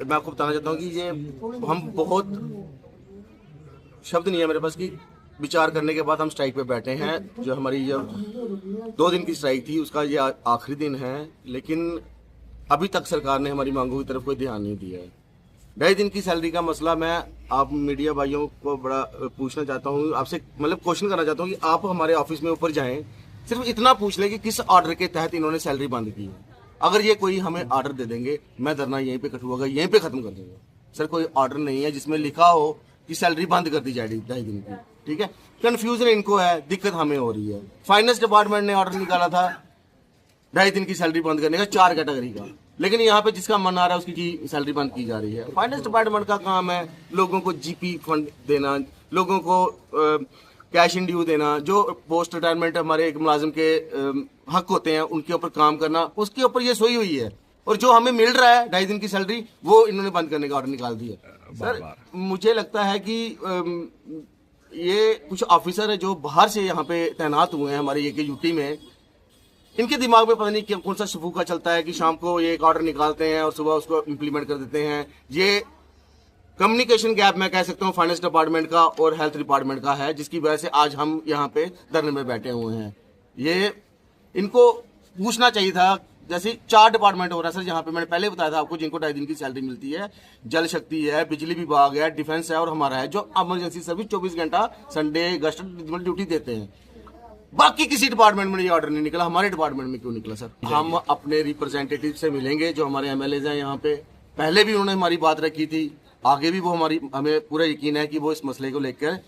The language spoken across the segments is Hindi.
मैं आपको बताना चाहता हूँ कि ये हम बहुत शब्द नहीं है मेरे पास कि विचार करने के बाद हम स्ट्राइक पे बैठे हैं। जो हमारी जो 2 दिन की स्ट्राइक थी उसका ये आखिरी दिन है, लेकिन अभी तक सरकार ने हमारी मांगों की तरफ कोई ध्यान नहीं दिया है। 2.5 दिन की सैलरी का मसला मैं आप मीडिया भाइयों को बड़ा पूछना चाहता हूँ, आपसे मतलब क्वेश्चन करना चाहता हूँ कि आप हमारे ऑफिस में ऊपर जाएं, सिर्फ इतना पूछ लें कि किस ऑर्डर के तहत इन्होंने सैलरी बंद की है। अगर ये कोई हमें ऑर्डर दे देंगे, मैं धरना यहीं पे कठुआ का यहीं पे खत्म कर दूंगा। सर कोई ऑर्डर नहीं है जिसमें लिखा हो कि सैलरी बंद कर दी जाएगी 2.5 दिन की, ठीक है। कंफ्यूजन इनको है, दिक्कत हमें हो रही है। फाइनेंस डिपार्टमेंट ने ऑर्डर निकाला था 2.5 दिन की सैलरी बंद करने का 4 कैटेगरी का, लेकिन यहाँ पे जिसका मन आ रहा है उसकी सैलरी बंद की जा रही है। फाइनेंस डिपार्टमेंट का काम है लोगों को जीपी फंड देना, लोगों को कैश इन ड्यू देना, जो पोस्ट रिटायरमेंट हमारे एक मुलाजिम के हक होते हैं उनके ऊपर काम करना, उसके ऊपर ये सोई हुई है। और जो हमें मिल रहा है 2.5 दिन की सैलरी वो इन्होंने बंद करने का ऑर्डर निकाल दिया। सर मुझे लगता है कि ये कुछ ऑफिसर है जो बाहर से यहाँ पे तैनात हुए हैं हमारे ये यूटी में, इनके दिमाग में पता नहीं कौन सा शफूका चलता है कि शाम को ये एक ऑर्डर निकालते हैं और सुबह उसको इम्प्लीमेंट कर देते हैं। ये कम्युनिकेशन गैप मैं कह सकता हूँ फाइनेंस डिपार्टमेंट का और हेल्थ डिपार्टमेंट का है, जिसकी वजह से आज हम यहाँ पे धरने में बैठे हुए हैं। ये इनको पूछना चाहिए था। जैसे 4 डिपार्टमेंट हो रहा है सर, जहाँ पे मैंने पहले बताया था आपको, जिनको 2.5 दिन की सैलरी मिलती है। जल शक्ति है, बिजली विभाग है, डिफेंस है और हमारा है जो इमरजेंसी सर्विस 24 घंटा संडे गस्ट ड्यूटी देते हैं। बाकी किसी डिपार्टमेंट में ये ऑर्डर नहीं निकला, हमारे डिपार्टमेंट में क्यों निकला सर? हम अपने रिप्रेजेंटेटिव से मिलेंगे जो हमारे एमएलए हैं यहाँ पे। पहले भी उन्होंने हमारी बात रखी थी, आगे भी वो हमें पूरा यकीन है कि वो इस मसले को लेकर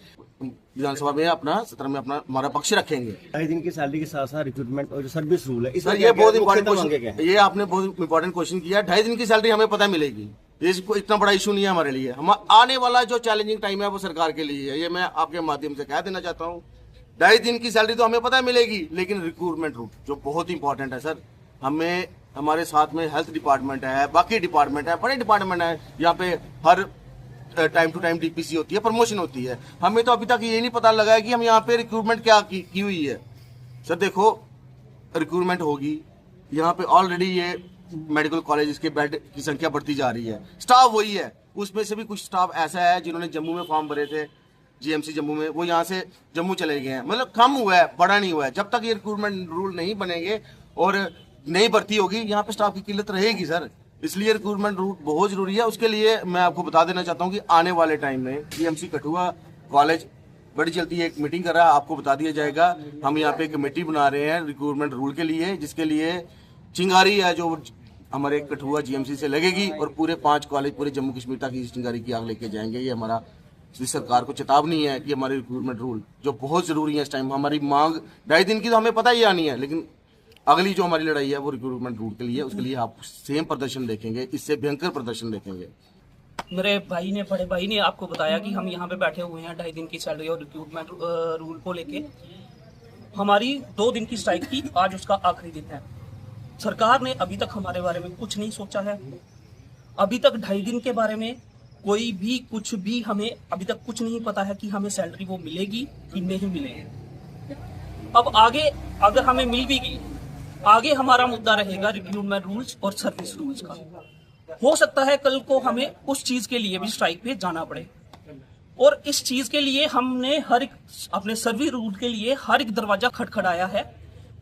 विधानसभा में अपना सत्र में अपना हमारा पक्ष रखेंगे। 2.5 दिन की सैलरी के साथ साथ रिक्रूटमेंट और जो सर्विस रूल है, सर ये बहुत इंपॉर्टेंट क्वेश्चन, ये आपने बहुत इंपॉर्टेंट क्वेश्चन किया। 2.5 दिन की सैलरी हमें पता मिलेगी, इसको इतना बड़ा इशू नहीं है हमारे लिए। हम आने वाला जो चैलेंजिंग टाइम है वो सरकार के लिए है, ये मैं आपके माध्यम से कह देना चाहता हूँ। 2.5 दिन की सैलरी तो हमें पता मिलेगी, लेकिन रिक्रूटमेंट रूट जो बहुत इंपॉर्टेंट है सर, हमें हमारे साथ में हेल्थ डिपार्टमेंट है, बाकी डिपार्टमेंट है, बड़े डिपार्टमेंट है, यहाँ पे हर टाइम टू टाइम डीपीसी होती है, प्रमोशन होती है। हमें तो अभी तक ये नहीं पता लगा है कि हम यहाँ पे रिक्रूटमेंट क्या की हुई है। सर देखो रिक्रूटमेंट होगी, यहाँ पे ऑलरेडी ये मेडिकल कॉलेज के बेड की संख्या बढ़ती जा रही है, स्टाफ वही है, उसमें से भी कुछ स्टाफ ऐसा है जिन्होंने जम्मू में फॉर्म भरे थे, जीएमसी जम्मू में, वो यहाँ से जम्मू चले गए हैं। मतलब कम हुआ है, बड़ा नहीं हुआ है। जब तक ये रिक्रूटमेंट रूल नहीं बनेंगे और नई भर्ती होगी, यहाँ पे स्टाफ की किल्लत रहेगी सर। इसलिए रिक्रूटमेंट रूट बहुत जरूरी है। उसके लिए मैं आपको बता देना चाहता हूँ कि आने वाले टाइम में जीएमसी कठुआ कॉलेज बड़ी जल्दी एक मीटिंग कर रहा है, आपको बता दिया जाएगा। हम यहाँ पे कमेटी बना रहे हैं रिक्रूटमेंट रूल के लिए, जिसके लिए चिंगारी है जो हमारे कठुआ जीएमसी से लगेगी और पूरे 5 कॉलेज पूरे जम्मू कश्मीर तक इस चिंगारी की आग लेके जाएंगे। ये हमारा सरकार को चेतावनी है कि हमारे रिक्रूटमेंट रूल जो बहुत जरूरी है इस टाइम। हमारी मांग 2.5 दिन की तो हमें पता ही आनी है, लेकिन अगली जो हमारी लड़ाई है वो रिक्रूटमेंट रूल के लिए, उसके लिए आप सेम प्रदर्शन देखेंगे, इससे भयंकर प्रदर्शन देखेंगे। मेरे भाई ने, बड़े भाई ने आपको बताया कि हम यहाँ पे बैठे हुए हैं 2.5 दिन की सैलरी और रिक्रूटमेंट रूल को लेके। हमारी 2 दिन की स्ट्राइक थी, आज उसका आखिरी दिन है। सरकार ने अभी तक हमारे बारे में कुछ नहीं सोचा है। अभी तक 2.5 दिन के बारे में कोई भी कुछ भी हमें अभी तक कुछ नहीं पता है कि हमें सैलरी वो मिलेगी कि नहीं मिलेगी। अब आगे अगर हमें मिल भी गई, आगे हमारा मुद्दा रहेगा रिक्रूटमेंट रूल्स और सर्विस रूल्स का। हो सकता है कल को हमें उस चीज के लिए भी स्ट्राइक पे जाना पड़े, और इस चीज के लिए हमने हर एक अपने सर्विस रूल के लिए हर एक दरवाजा खटखटाया है।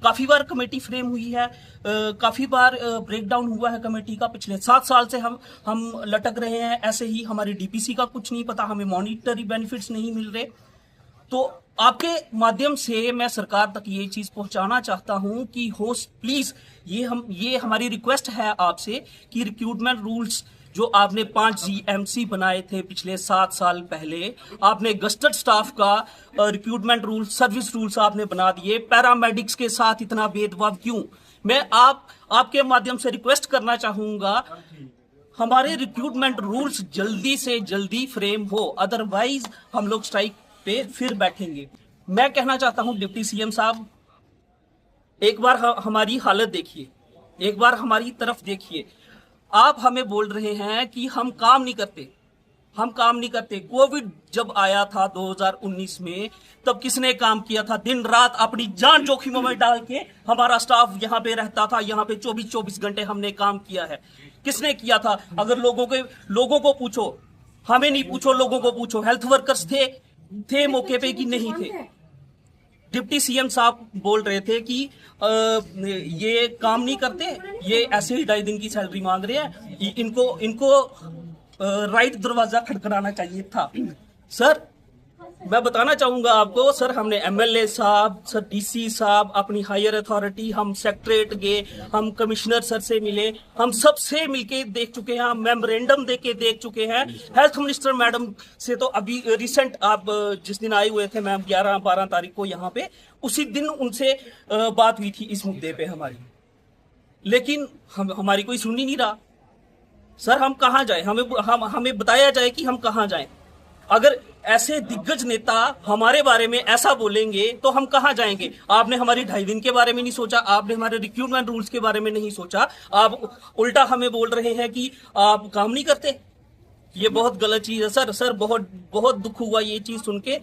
काफी बार कमेटी फ्रेम हुई है, काफी बार ब्रेकडाउन हुआ है कमेटी का। पिछले 7 साल से हम लटक रहे हैं ऐसे ही। हमारी डीपीसी का कुछ नहीं पता, हमें मॉनिटरी बेनिफिट्स नहीं मिल रहे। तो आपके माध्यम से मैं सरकार तक ये चीज पहुंचाना चाहता हूं कि हो प्लीज ये हमारी रिक्वेस्ट है आपसे कि रिक्रूटमेंट रूल्स जो आपने 5 जीएमसी बनाए थे पिछले 7 साल पहले, आपने गस्टेड स्टाफ का रिक्रूटमेंट रूल, सर्विस रूल्स आपने बना दिए। पैरामेडिक्स के साथ इतना भेदभाव क्यों? मैं आपके माध्यम से रिक्वेस्ट करना चाहूंगा हमारे रिक्रूटमेंट रूल्स जल्दी से जल्दी फ्रेम हो, अदरवाइज हम लोग स्ट्राइक पे फिर बैठेंगे। मैं कहना चाहता हूं डिप्टी सीएम साहब, एक बार हमारी हालत देखिए, एक बार हमारी तरफ देखिए। आप हमें बोल रहे हैं कि हम काम नहीं करते, हम काम नहीं करते। कोविड जब आया था 2019 में, तब किसने काम किया था? दिन रात अपनी जान जोखिमों में डाल के हमारा स्टाफ यहाँ पे रहता था। यहाँ पे 24 घंटे हमने काम किया है। किसने किया था? अगर लोगों को पूछो, हमें नहीं पूछो, लोगों को पूछो। हेल्थ वर्कर्स थे मौके पे कि नहीं थे? डिप्टी सीएम साहब बोल रहे थे कि ये काम नहीं करते, ये ऐसे ही 2.5 दिन की सैलरी मांग रहे हैं, इनको राइट दरवाजा खटखटाना चाहिए था। सर मैं बताना चाहूंगा आपको, सर हमने एमएलए साहब, सर डीसी साहब, अपनी हायर अथॉरिटी, हम सेक्रेटरीट गए, हम कमिश्नर सर से मिले, हम सबसे मिलके देख चुके हैं, हम मेमोरेंडम दे के देख चुके हैं। हेल्थ मिनिस्टर मैडम से तो अभी रिसेंट आप जिस दिन आए हुए थे मैम 11-12 तारीख को यहाँ पे, उसी दिन उनसे बात हुई थी इस मुद्दे पे हमारी, लेकिन हमारी कोई सुन ही नहीं रहा। सर हम कहाँ जाए? हमें बताया जाए कि हम कहाँ जाएं। अगर ऐसे दिग्गज नेता हमारे बारे में ऐसा बोलेंगे तो हम कहाँ जाएंगे? आपने हमारी 2.5 दिन के बारे में नहीं सोचा, आपने हमारे रिक्रूटमेंट रूल्स के बारे में नहीं सोचा, आप उल्टा हमें बोल रहे हैं कि आप काम नहीं करते। ये बहुत गलत चीज है सर। बहुत बहुत दुख हुआ ये चीज सुन के।